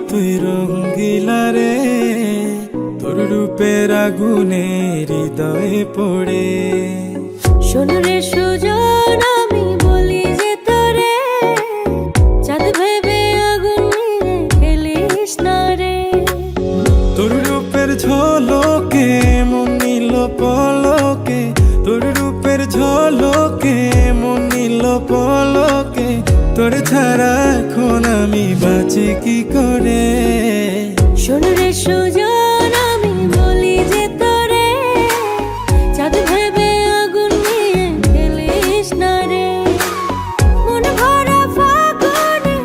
তুই রঙ্গিলা রে, তোর রূপের আগুনে হৃদয়ে পড়ে। শোন রে সুজন, আমি বলি যে তোরে, চাঁদ ভেবে আগুন নিয়ে খেলিস না রে। তোর রূপের ঝলকে মন নিল পলকে, তোর রূপের ঝলকে মন নিল পলকে। তোর ছাড়া এখন আমি বাঁচি কি করে। শোন রে সুজন, আমি বলি যে তোরে, চাঁদ ভেবে আগুন নিয়ে খেলিস না রে। মন ভরা ফাগুনে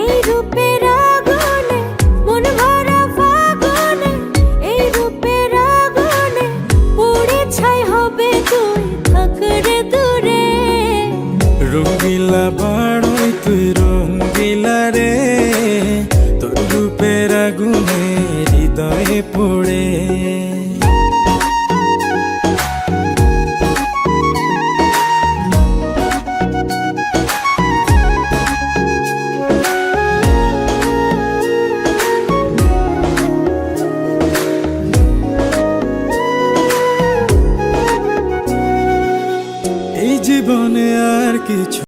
এই রূপের আগুনে, মন ভরা ফাগুনে এই রূপের আগুনে, পুড়ে ছাই হবে তুই থাক রে দূরে। রঙ্গিলা বাড়ই তুই রঙ্গিলা রে, তোর রূপের আগুনে হৃদয়ে পড়ে।